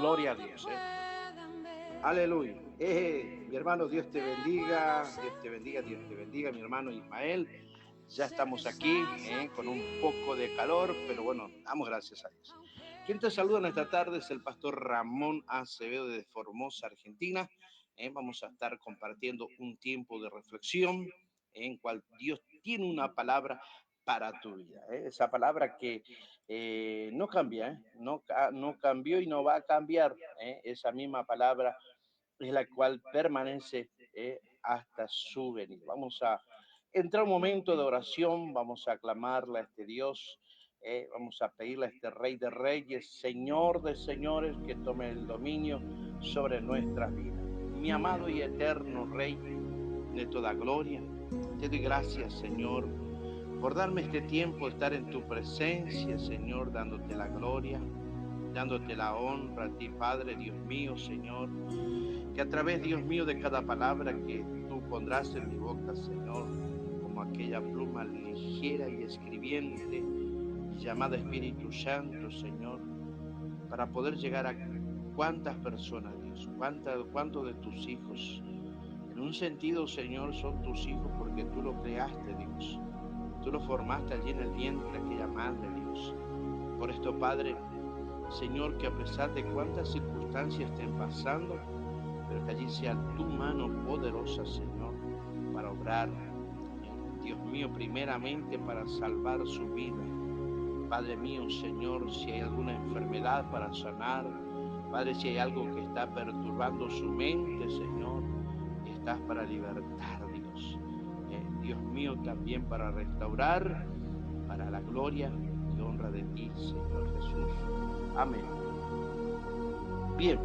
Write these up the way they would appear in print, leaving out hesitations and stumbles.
Gloria a Dios. Aleluya. Mi hermano, Dios te bendiga, Dios te bendiga, Dios te bendiga, mi hermano Ismael. Ya estamos aquí con un poco de calor, pero bueno, damos gracias a Dios. Quien te saluda en esta tarde es el pastor Ramón Acevedo de Formosa, Argentina. Vamos a estar compartiendo un tiempo de reflexión en cual Dios tiene una palabra para tu vida. Esa palabra que no cambia, no cambió y no va a cambiar. Esa misma palabra es la cual permanece hasta su venida. Vamos a entrar un momento de oración, vamos a aclamarle a este Dios, vamos a pedirle a este Rey de Reyes, Señor de Señores, que tome el dominio sobre nuestras vidas. Mi amado y eterno Rey de toda gloria, te doy gracias, Señor, por darme este tiempo de estar en tu presencia, Señor, dándote la gloria, dándote la honra a ti, Padre, Dios mío, Señor, que a través, Dios mío, de cada palabra que tú pondrás en mi boca, Señor, como aquella pluma ligera y escribiente llamada Espíritu Santo, Señor, para poder llegar a cuántas personas, Dios, cuántos de tus hijos, en un sentido, Señor, son tus hijos porque tú lo creaste, Dios, tú lo formaste allí en el vientre, aquella madre, Dios. Por esto, Padre, Señor, que a pesar de cuántas circunstancias estén pasando, pero que allí sea tu mano poderosa, Señor, para obrar, Dios mío, primeramente para salvar su vida. Padre mío, Señor, si hay alguna enfermedad para sanar, Padre, si hay algo que está perturbando su mente, Señor, estás para libertar, Dios. Dios mío, también para restaurar, para la gloria y honra de ti, Señor Jesús. Amén. Bien,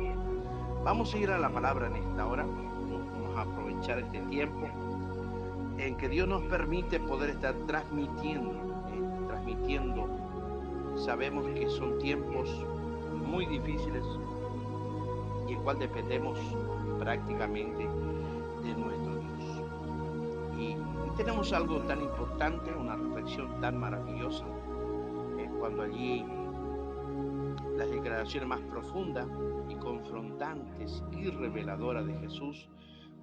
vamos a ir a la palabra en esta hora. Vamos a aprovechar este tiempo en que Dios nos permite poder estar transmitiendo. Sabemos que son tiempos muy difíciles y el cual dependemos prácticamente de nuestro Dios. Y tenemos algo tan importante, una reflexión tan maravillosa, cuando allí las declaraciones más profundas y confrontantes y reveladoras de Jesús,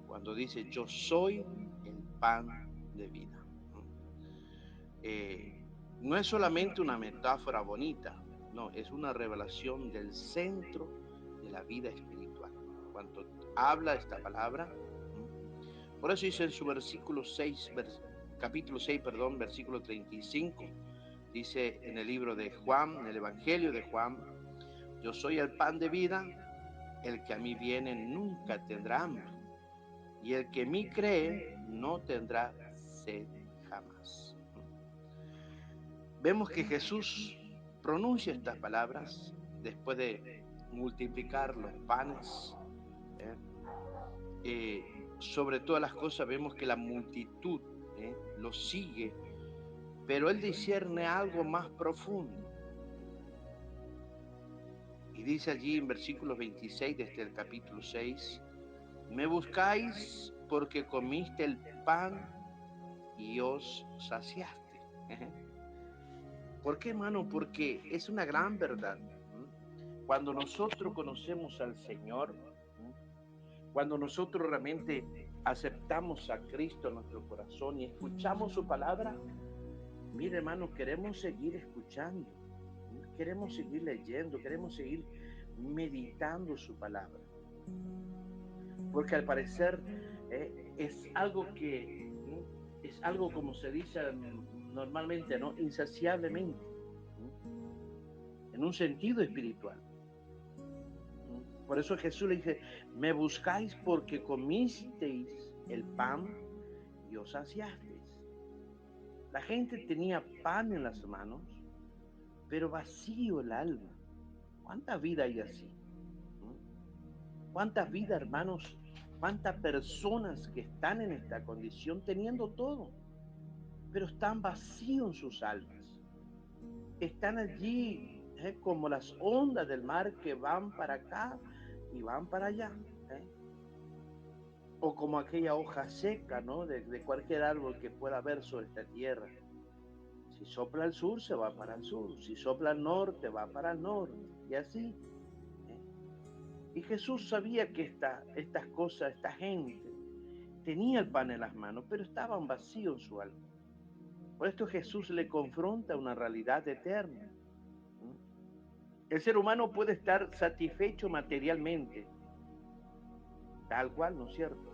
cuando dice: yo soy el pan de vida. No es solamente una metáfora bonita, no, es una revelación del centro de la vida espiritual. Cuando habla esta palabra, por eso dice en su capítulo 6, versículo 35, dice en el libro de Juan, en el Evangelio de Juan: yo soy el pan de vida, el que a mí viene nunca tendrá hambre, y el que en mí cree no tendrá sed jamás. Vemos que Jesús pronuncia estas palabras después de multiplicar los panes. Sobre todas las cosas vemos que la multitud lo sigue, pero él discierne algo más profundo. Y dice allí en versículo 26 desde el capítulo 6: me buscáis porque comiste el pan y os saciaste. ¿Por qué, hermano? Porque es una gran verdad. Cuando nosotros conocemos al Señor, cuando nosotros realmente aceptamos a Cristo en nuestro corazón y escuchamos su palabra, mire, hermano, queremos seguir escuchando, queremos seguir leyendo, queremos seguir meditando su palabra. Porque al parecer es algo como se dice normalmente, ¿no? Insaciablemente, en un sentido espiritual. Por eso Jesús le dice: me buscáis porque comisteis el pan y os saciasteis. La gente tenía pan en las manos, pero vacío el alma. ¿Cuánta vida hay así? ¿Cuántas vidas, hermanos? ¿Cuántas personas que están en esta condición teniendo todo, pero están vacíos en sus almas? Están allí como las ondas del mar que van para acá y van para allá. O como aquella hoja seca, ¿no? de cualquier árbol que pueda haber sobre esta tierra. Si sopla al sur, se va para el sur. Si sopla al norte, va para el norte. Y así. Y Jesús sabía que estas cosas, esta gente, tenía el pan en las manos, pero estaban vacíos en su alma. Por esto Jesús le confronta una realidad eterna. El ser humano puede estar satisfecho materialmente, tal cual, ¿no es cierto?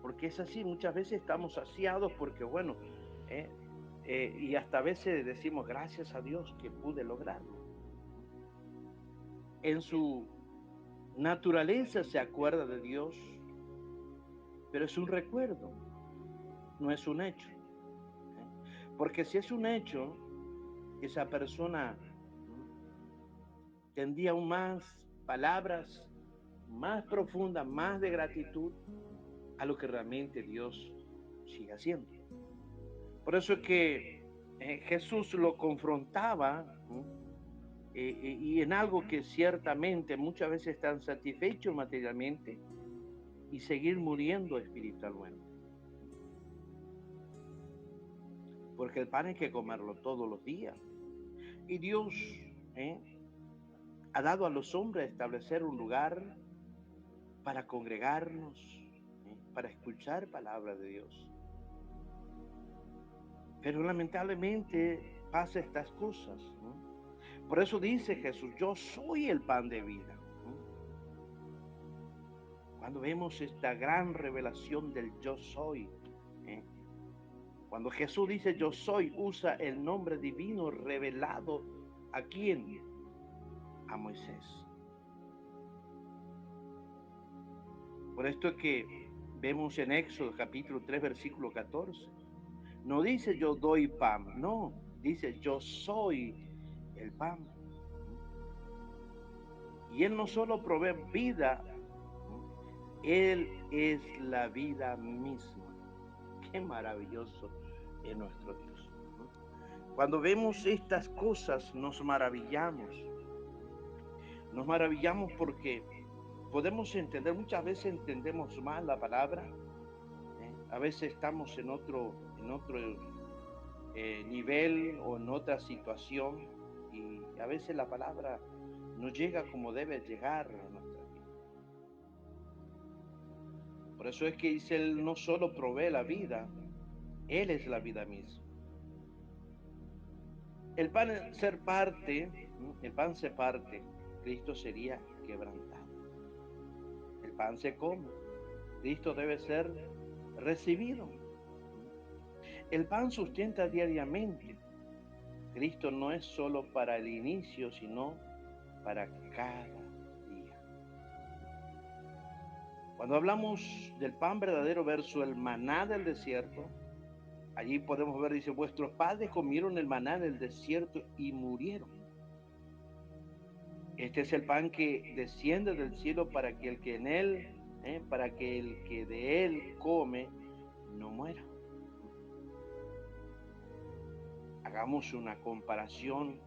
Porque es así, muchas veces estamos saciados porque, bueno, y hasta a veces decimos gracias a Dios que pude lograrlo. En su naturaleza se acuerda de Dios, pero es un recuerdo, no es un hecho. Porque si es un hecho, esa persona tendría aún más palabras más profundas, más de gratitud a lo que realmente Dios sigue haciendo. Por eso es que Jesús lo confrontaba y en algo que ciertamente muchas veces están satisfechos materialmente y seguir muriendo espiritualmente. Porque el pan hay que comerlo todos los días. Y Dios ha dado a los hombres establecer un lugar para congregarnos, para escuchar palabra de Dios. Pero lamentablemente pasa estas cosas, ¿no? Por eso dice Jesús, yo soy el pan de vida. Cuando vemos esta gran revelación del yo soy, cuando Jesús dice yo soy, usa el nombre divino revelado ¿a quién? A Moisés. Por esto es que vemos en Éxodo capítulo 3 versículo 14, no dice yo doy pan, no, dice yo soy el pan. Y Él no solo provee vida, Él es la vida misma. Qué maravilloso es nuestro Dios. Cuando vemos estas cosas nos maravillamos. Nos maravillamos porque podemos entender, muchas veces entendemos mal la palabra. A veces estamos en otro nivel o en otra situación y a veces la palabra no llega como debe llegar a nuestra vida. Por eso es que dice, Él no solo provee la vida, Él es la vida misma. El pan ser parte, Cristo sería quebrantado. El pan se come, Cristo debe ser recibido. El pan sustenta diariamente. Cristo no es solo para el inicio, sino para cada día. Cuando hablamos del pan verdadero versus el maná del desierto, allí podemos ver, dice, vuestros padres comieron el maná del desierto y murieron. Este es el pan que desciende del cielo para que el que en él, para que el que de él come, no muera. Hagamos una comparación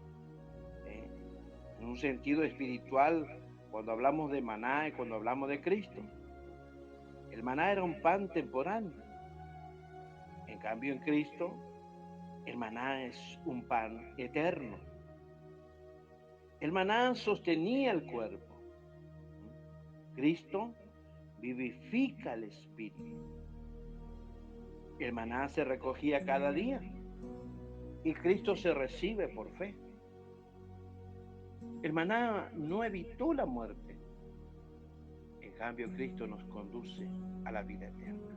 en un sentido espiritual cuando hablamos de maná y cuando hablamos de Cristo. El maná era un pan temporal. En cambio, en Cristo, el maná es un pan eterno. El maná sostenía el cuerpo. Cristo vivifica el espíritu. El maná se recogía cada día y Cristo se recibe por fe. El maná no evitó la muerte. En cambio, Cristo nos conduce a la vida eterna.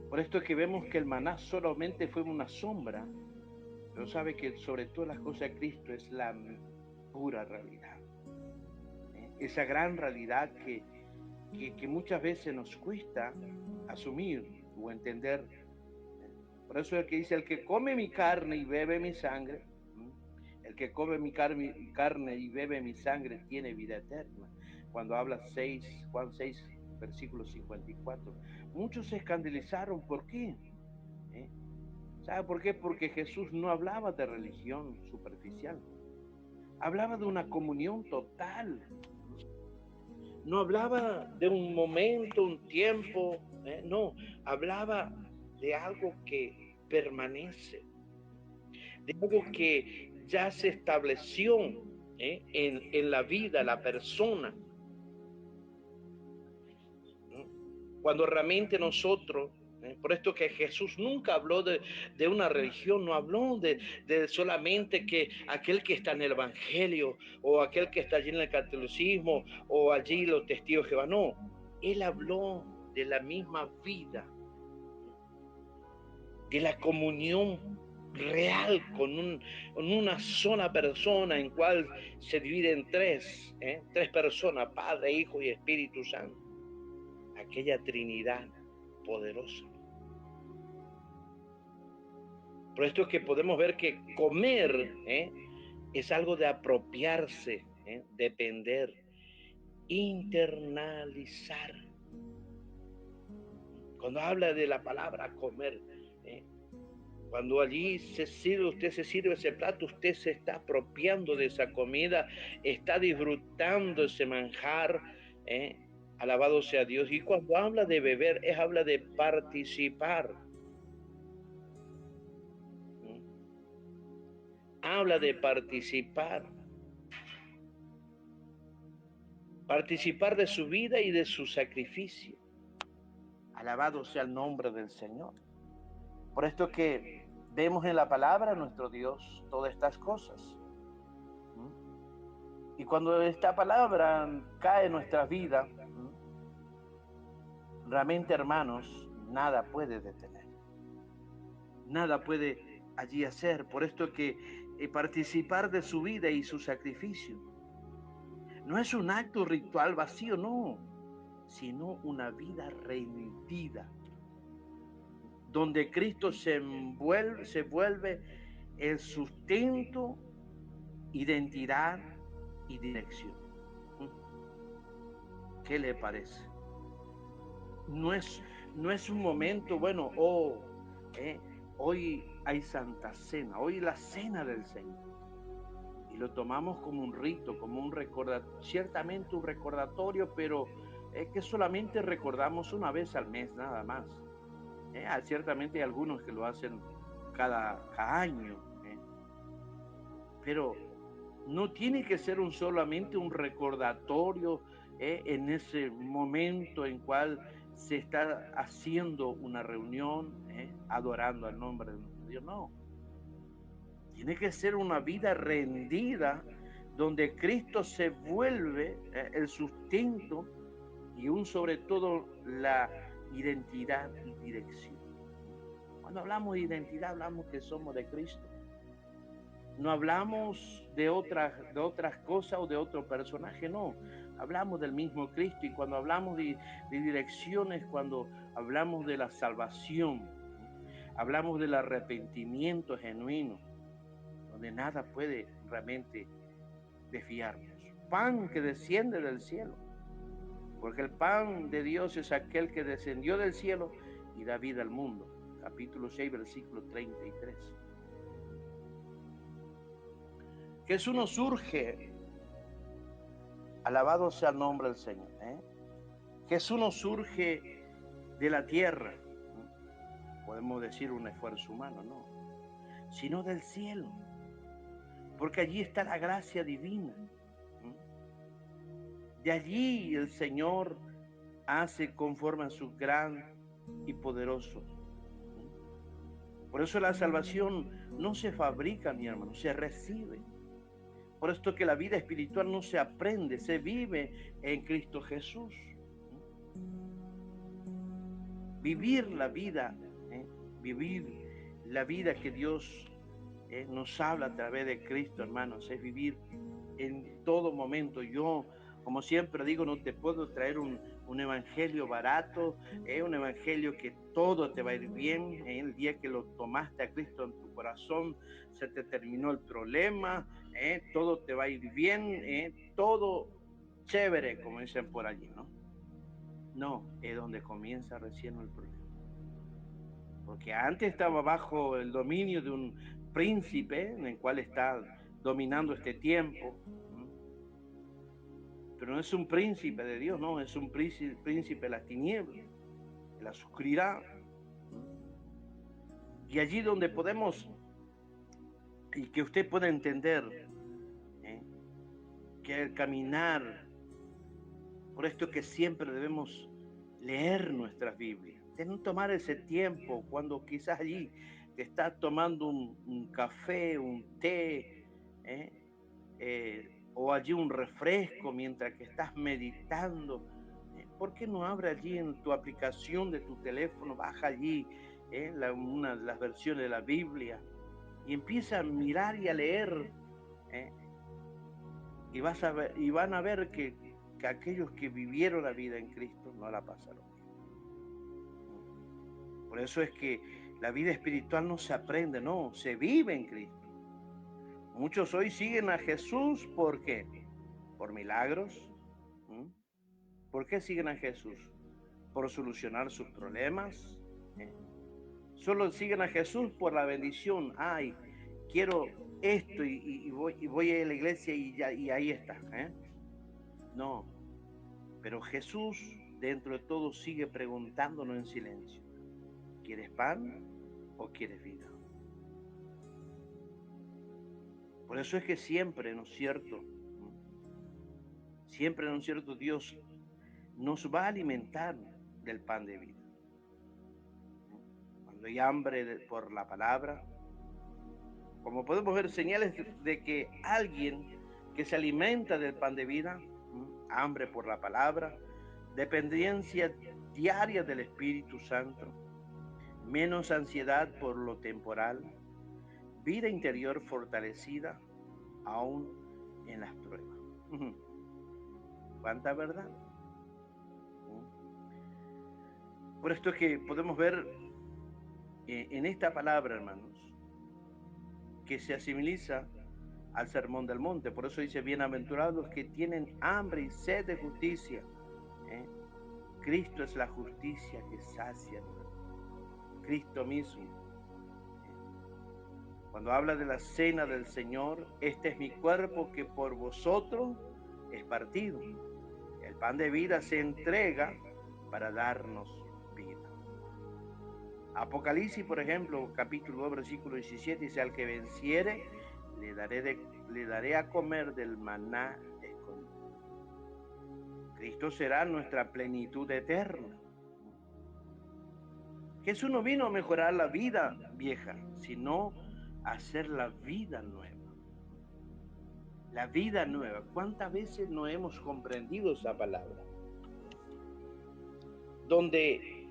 Por esto es que vemos que el maná solamente fue una sombra, pero sabe que sobre todas las cosas Cristo es la pura realidad. Esa gran realidad que muchas veces nos cuesta asumir o entender. Por eso es que dice, el que come mi carne y bebe mi sangre, el que come mi carne y bebe mi sangre tiene vida eterna. Cuando habla Juan 6, versículo 54. Muchos se escandalizaron, ¿por qué? ¿Sabe por qué? Porque Jesús no hablaba de religión superficial. Hablaba de una comunión total. No hablaba de un momento, un tiempo, no. Hablaba de algo que permanece, de algo que ya se estableció en la vida, la persona. Cuando realmente nosotros, por esto que Jesús nunca habló de una religión, no habló de solamente que aquel que está en el Evangelio o aquel que está allí en el catolicismo o allí los testigos de Jehová, no. Él habló de la misma vida, de la comunión real con una sola persona en cual se divide en tres personas, Padre, Hijo y Espíritu Santo. Aquella Trinidad poderosa. Por esto es que podemos ver que comer es algo de apropiarse, depender, internalizar. Cuando habla de la palabra comer, cuando allí usted se sirve ese plato, usted se está apropiando de esa comida, está disfrutando ese manjar, alabado sea Dios. Y cuando habla de beber, habla de participar. Habla de participar. Participar de su vida y de su sacrificio. Alabado sea el nombre del Señor. Por esto que vemos en la palabra de nuestro Dios todas estas cosas. Y cuando esta palabra cae en nuestra vida, realmente, hermanos, nada puede detener. Nada puede allí hacer. Por esto que participar de su vida y su sacrificio no es un acto ritual vacío, no, sino una vida rendida, donde Cristo se vuelve el sustento, identidad y dirección. ¿Qué le parece? No es un momento, bueno, hoy hay Santa Cena, hoy la Cena del Señor. Y lo tomamos como un rito, como un recordatorio, ciertamente un recordatorio, pero es que solamente recordamos una vez al mes, nada más. Ciertamente hay algunos que lo hacen cada año, pero no tiene que ser solamente un recordatorio en ese momento en cual se está haciendo una reunión, adorando al nombre de nuestro Dios, no. Tiene que ser una vida rendida donde Cristo se vuelve el sustento y sobre todo la identidad y dirección. Cuando hablamos de identidad, hablamos que somos de Cristo. No hablamos de otras cosas o de otro personaje, no. Hablamos del mismo Cristo. Y cuando hablamos de direcciones, cuando hablamos de la salvación, hablamos del arrepentimiento genuino, donde nada puede realmente desviarnos. Pan que desciende del cielo, porque el pan de Dios es aquel que descendió del cielo y da vida al mundo. Capítulo 6, versículo 33. Jesús nos surge, alabado sea el nombre del Señor. Jesús nos surge de la tierra, podemos decir un esfuerzo humano, no, sino del cielo, porque allí está la gracia divina. De allí el Señor hace conforme a su gran y poderoso. Por eso la salvación no se fabrica, mi hermano, se recibe. Por esto que la vida espiritual no se aprende, se vive en Cristo Jesús. Vivir la vida, que Dios nos habla a través de Cristo, hermanos, es vivir en todo momento. Yo, como siempre digo, no te puedo traer un evangelio barato, un evangelio que todo te va a ir bien. El día que lo tomaste a Cristo en tu corazón, se te terminó el problema, todo te va a ir bien, todo chévere, como dicen por allí, ¿no? No, es donde comienza recién el problema. Porque antes estaba bajo el dominio de un príncipe en el cual está dominando este tiempo. Pero no es un príncipe de Dios, no, es un príncipe de las tinieblas, de la oscuridad. Y allí donde podemos, y que usted pueda entender, que al caminar, por esto que siempre debemos leer nuestras Biblias, de no tomar ese tiempo cuando quizás allí te estás tomando un café, un té, o allí un refresco mientras que estás meditando. ¿Por qué no abre allí en tu aplicación de tu teléfono, baja allí una de las versiones de la Biblia y empieza a mirar y a leer? Y van a ver que aquellos que vivieron la vida en Cristo no la pasaron bien. Por eso es que la vida espiritual no se aprende, no, se vive en Cristo. Muchos hoy siguen a Jesús, ¿por qué? Por milagros. ¿Por qué siguen a Jesús? ¿Por solucionar sus problemas? Solo siguen a Jesús por la bendición. Ay, quiero esto y voy a la iglesia y ahí está. No, pero Jesús dentro de todo sigue preguntándonos en silencio: ¿quieres pan o quieres vida? Por eso es que siempre, ¿no es cierto? Siempre, ¿no es cierto? Dios nos va a alimentar del pan de vida. Cuando hay hambre por la palabra, como podemos ver señales de que alguien que se alimenta del pan de vida, hambre por la palabra, dependencia diaria del Espíritu Santo, menos ansiedad por lo temporal, vida interior fortalecida aún en las pruebas. ¿Cuánta verdad? Por esto es que podemos ver en esta palabra, hermanos, que se asimiliza al Sermón del Monte. Por eso dice: bienaventurados los que tienen hambre y sed de justicia. Cristo es la justicia que sacia, Cristo mismo. Cuando habla de la cena del Señor: este es mi cuerpo que por vosotros es partido. El pan de vida se entrega para darnos vida. Apocalipsis, por ejemplo, capítulo 2, versículo 17, dice: al que venciere, le daré a comer del maná escondido. Cristo será nuestra plenitud eterna. Jesús no vino a mejorar la vida vieja, sino a hacer la vida nueva. La vida nueva. ¿Cuántas veces no hemos comprendido esa palabra? Donde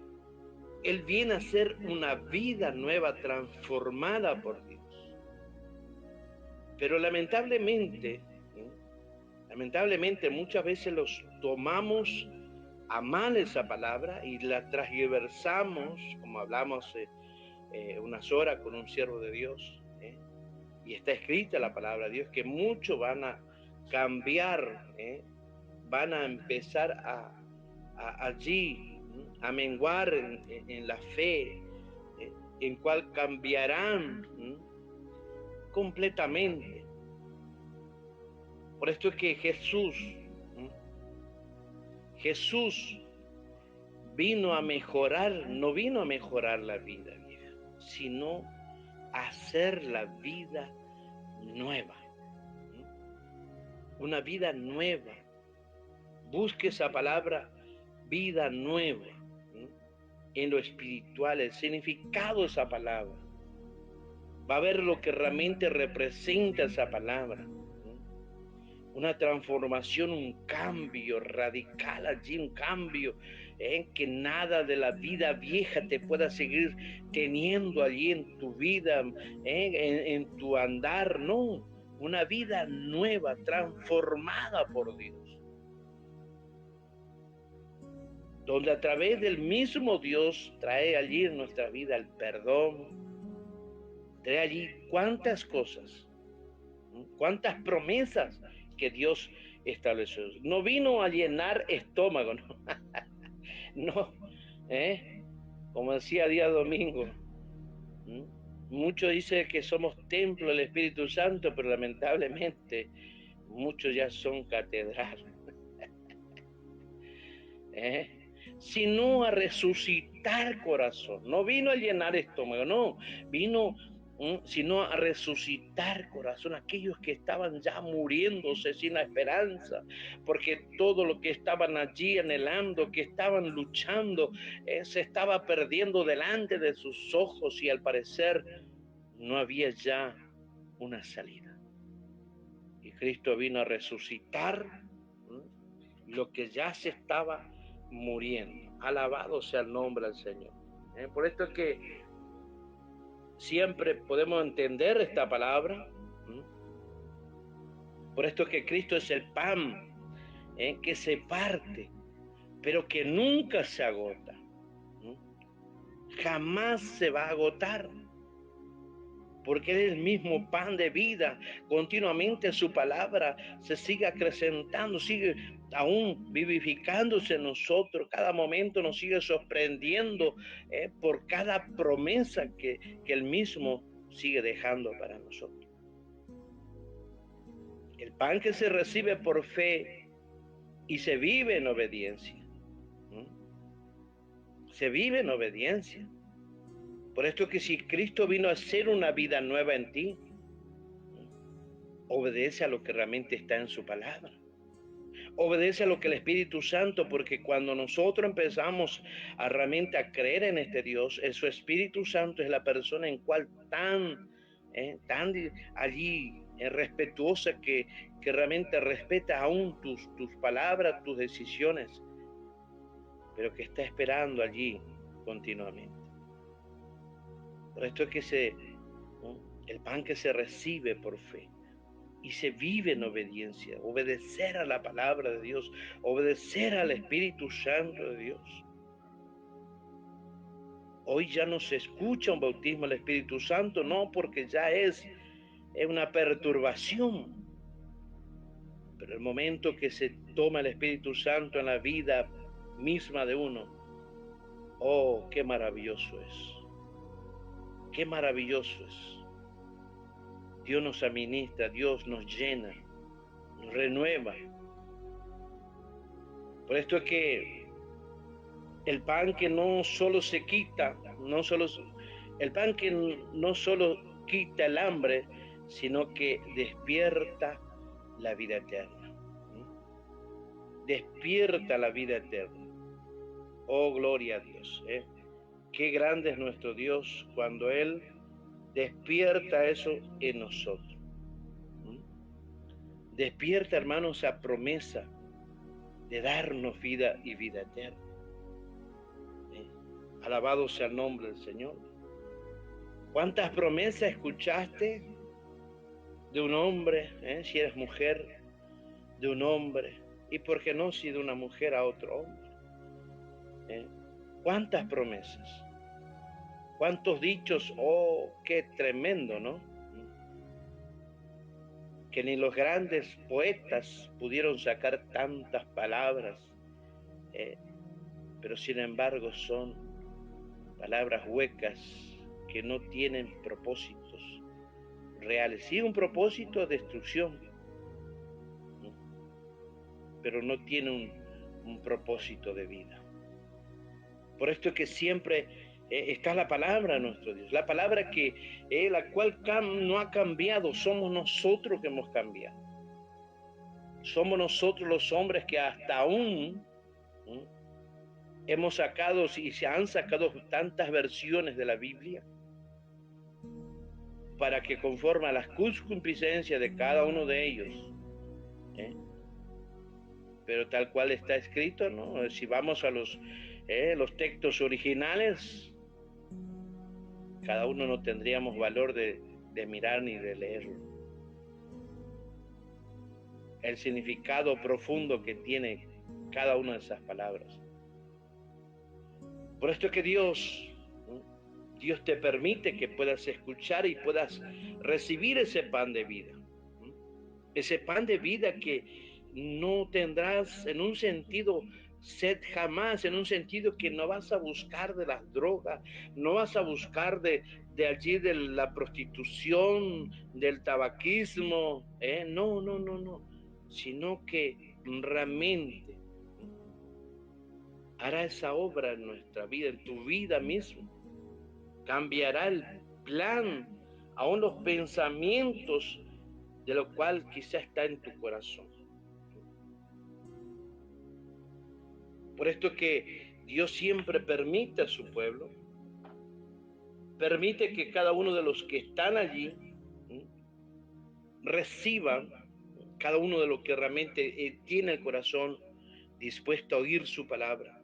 Él viene a ser una vida nueva transformada por Dios. Pero lamentablemente muchas veces los tomamos a mal esa palabra y la transversamos, como hablamos unas horas con un siervo de Dios, y está escrita la palabra de Dios, que muchos van a cambiar, van a empezar allí a menguar en la fe, en cual cambiarán completamente. Por esto es que Jesús vino a mejorar, no vino a mejorar la vida vieja, sino a hacer la vida nueva. Una vida nueva. Busque esa palabra, vida nueva, en lo espiritual, el significado de esa palabra. Va a ver lo que realmente representa esa palabra. Una transformación, un cambio radical allí, un cambio que nada de la vida vieja te pueda seguir teniendo allí en tu vida, en tu andar, no. Una vida nueva, transformada por Dios. Donde a través del mismo Dios trae allí en nuestra vida el perdón, trae allí cuántas cosas, cuántas promesas que Dios estableció. No vino a llenar estómago, no, no, como decía día domingo, muchos dicen que somos templo del Espíritu Santo, pero lamentablemente muchos ya son catedral. Sino a resucitar corazón. No vino a llenar estómago, no, vino sino a resucitar corazón, aquellos que estaban ya muriéndose sin la esperanza, porque todo lo que estaban allí anhelando, que estaban luchando, se estaba perdiendo delante de sus ojos y al parecer no había ya una salida. Y Cristo vino a resucitar lo que ya se estaba muriendo. Alabado sea el nombre del Señor. Por esto es que siempre podemos entender esta palabra. Por esto es que Cristo es el pan que se parte, pero que nunca se agota. Jamás se va a agotar, porque es el mismo pan de vida. Continuamente su palabra se sigue acrecentando, sigue aún vivificándose en nosotros. Cada momento nos sigue sorprendiendo por cada promesa que él mismo sigue dejando para nosotros. El pan que se recibe por fe y se vive en obediencia. Se vive en obediencia. Por esto que si Cristo vino a hacer una vida nueva en ti, obedece a lo que realmente está en su palabra. Obedece a lo que el Espíritu Santo, porque cuando nosotros empezamos a realmente a creer en este Dios, su Espíritu Santo es la persona en cual tan allí respetuosa que realmente respeta aún tus palabras, tus decisiones, pero que está esperando allí continuamente. Por esto es que el pan que se recibe por fe y se vive en obediencia, obedecer a la palabra de Dios, obedecer al Espíritu Santo de Dios. Hoy ya no se escucha un bautismo del Espíritu Santo, no, porque ya es una perturbación. Pero el momento que se toma el Espíritu Santo en la vida misma de uno, oh, qué maravilloso es. Qué maravilloso es. Dios nos administra, Dios nos llena, nos renueva. Por esto es que el pan que no solo se quita, el pan que no solo quita el hambre, sino que despierta la vida eterna. Despierta la vida eterna. Oh, gloria a Dios. Qué grande es nuestro Dios cuando Él despierta eso en nosotros. Despierta, hermanos, esa promesa de darnos vida y vida eterna. Alabado sea el nombre del Señor. ¿Cuántas promesas escuchaste de un hombre, si eres mujer, de un hombre, y por qué no si de una mujer a otro hombre? ¿Cuántas promesas? ¿Cuántos dichos? Oh, qué tremendo, ¿no? Que ni los grandes poetas pudieron sacar tantas palabras, pero sin embargo son palabras huecas que no tienen propósitos reales. Sí, un propósito de destrucción, pero no tiene un propósito de vida. Por esto es que siempre está la palabra de nuestro Dios, la palabra que la cual no ha cambiado, somos nosotros que hemos cambiado. Somos nosotros los hombres que hasta aún hemos sacado y se han sacado tantas versiones de la Biblia para que conforme a las concupiscencias de cada uno de ellos, pero tal cual está escrito, ¿no? Si vamos a los textos originales, cada uno no tendríamos valor de mirar ni de leerlo. El significado profundo que tiene cada una de esas palabras. Por esto es que Dios te permite que puedas escuchar y puedas recibir ese pan de vida. Ese pan de vida que no tendrás en un sentido sed jamás, en un sentido que no vas a buscar de las drogas, no vas a buscar de allí de la prostitución, del tabaquismo, no, sino que realmente hará esa obra en nuestra vida, en tu vida misma. Cambiará el plan aún los pensamientos de lo cual quizá está en tu corazón. Por esto que Dios siempre permite a su pueblo, permite que cada uno de los que están allí reciban cada uno de los que realmente tiene el corazón dispuesto a oír su palabra.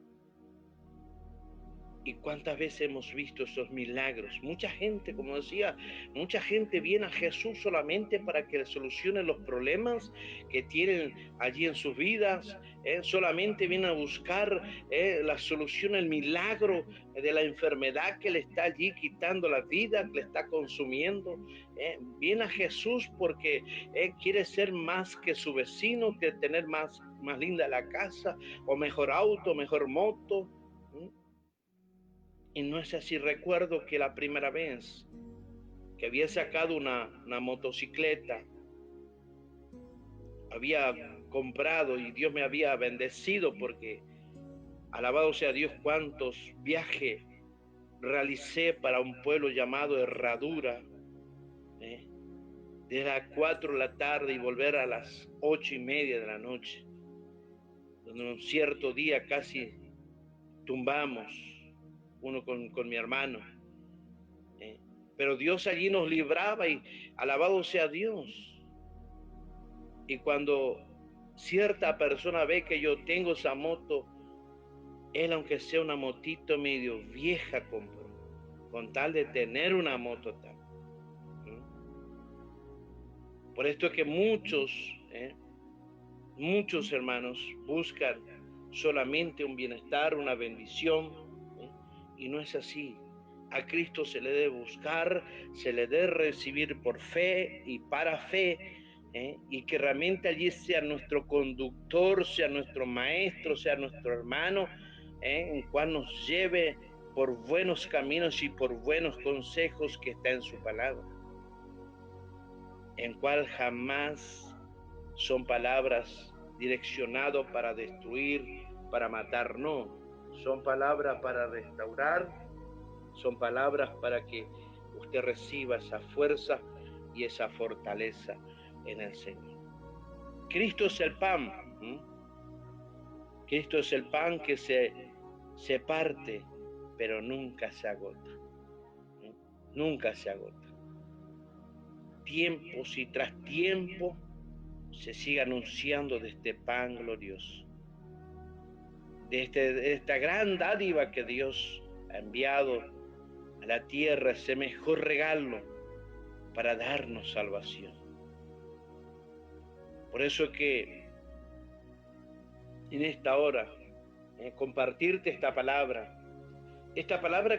¿Y cuántas veces hemos visto esos milagros? Mucha gente, como decía, mucha gente viene a Jesús solamente para que le solucione los problemas que tienen allí en sus vidas. Solamente viene a buscar la solución, el milagro de la enfermedad que le está allí quitando la vida, que le está consumiendo. Viene a Jesús porque quiere ser más que su vecino, quiere tener más linda la casa, o mejor auto, mejor moto. Y no es así. Recuerdo que la primera vez que había sacado una motocicleta, había comprado y Dios me había bendecido porque, alabado sea Dios, cuántos viajes realicé para un pueblo llamado Herradura, desde las 4 de la tarde y volver a las 8:30 de la noche, donde un cierto día casi tumbamos uno con mi hermano. Pero Dios allí nos libraba y alabado sea Dios. Y cuando cierta persona ve que yo tengo esa moto, él, aunque sea una motito medio vieja, compró, con tal de tener una moto tal. Por esto es que muchos hermanos buscan solamente un bienestar, una bendición, y no es así. A Cristo se le debe buscar, se le debe recibir por fe y para fe, y que realmente allí sea nuestro conductor, sea nuestro maestro, sea nuestro hermano, en cual nos lleve por buenos caminos y por buenos consejos que está en su palabra, en cual jamás son palabras direccionadas para destruir, para matar, no, son palabras para restaurar, son palabras para que usted reciba esa fuerza y esa fortaleza en el Señor. Cristo es el pan. Cristo es el pan que se parte, pero nunca se agota. Nunca se agota. Tiempos y tras tiempo se sigue anunciando de este pan glorioso, de esta gran dádiva que Dios ha enviado a la tierra, ese mejor regalo para darnos salvación. Por eso que en esta hora compartirte esta palabra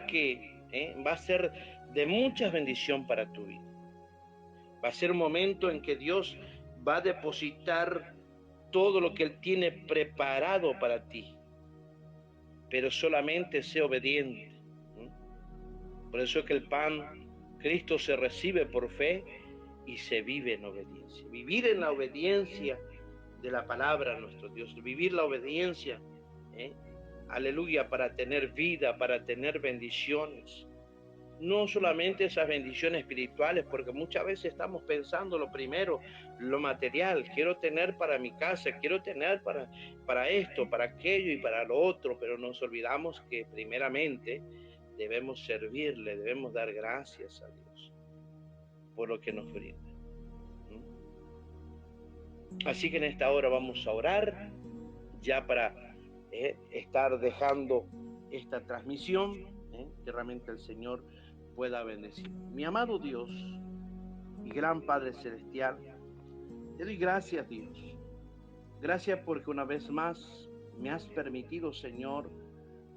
que va a ser de mucha bendición para tu vida. Va a ser un momento en que Dios va a depositar todo lo que Él tiene preparado para ti, pero solamente sé obediente. Por eso es que el pan, Cristo, se recibe por fe y se vive en obediencia. Vivir en la obediencia de la palabra de nuestro Dios, vivir la obediencia, aleluya, para tener vida, para tener bendiciones. No solamente esas bendiciones espirituales, porque muchas veces estamos pensando lo primero, lo material. Quiero tener para mi casa, quiero tener para esto, para aquello y para lo otro, pero nos olvidamos que primeramente debemos servirle, debemos dar gracias a Dios por lo que nos brinda. Así que en esta hora vamos a orar ya para estar dejando esta transmisión, que realmente el Señor pueda bendecir. Mi amado Dios y gran Padre Celestial, te doy gracias, Dios. Gracias porque una vez más me has permitido, Señor,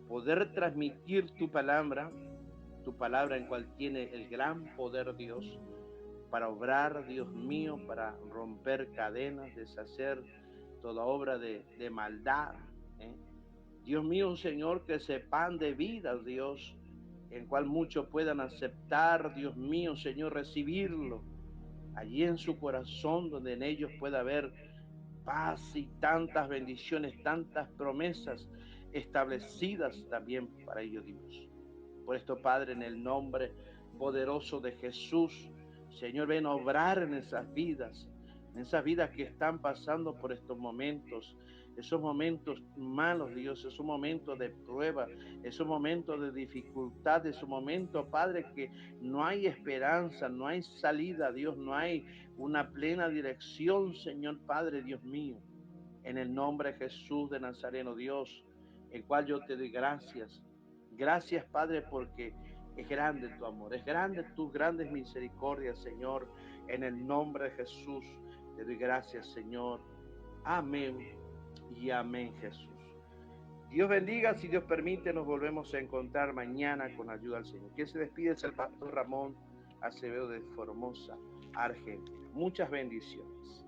poder transmitir tu palabra en cual tiene el gran poder, Dios, para obrar, Dios mío, para romper cadenas, deshacer toda obra de maldad. Dios mío, Señor, que ese pan de vida, Dios, en cual muchos puedan aceptar, Dios mío, Señor, recibirlo allí en su corazón, donde en ellos pueda haber paz y tantas bendiciones, tantas promesas establecidas también para ellos, Dios. Por esto, Padre, en el nombre poderoso de Jesús, Señor, ven a obrar en esas vidas que están pasando por estos momentos, esos momentos malos, Dios, esos momentos de prueba, esos momentos de dificultad, esos momentos, Padre, que no hay esperanza, no hay salida, Dios, no hay una plena dirección, Señor Padre, Dios mío. En el nombre de Jesús de Nazareno, Dios, el cual yo te doy gracias. Gracias, Padre, porque es grande tu amor, es grande tus grandes misericordias, Señor. En el nombre de Jesús te doy gracias, Señor. Amén y amén, Jesús. Dios bendiga, si Dios permite, nos volvemos a encontrar mañana con ayuda del Señor. Quien se despide es el pastor Ramón Acevedo de Formosa, Argentina. Muchas bendiciones.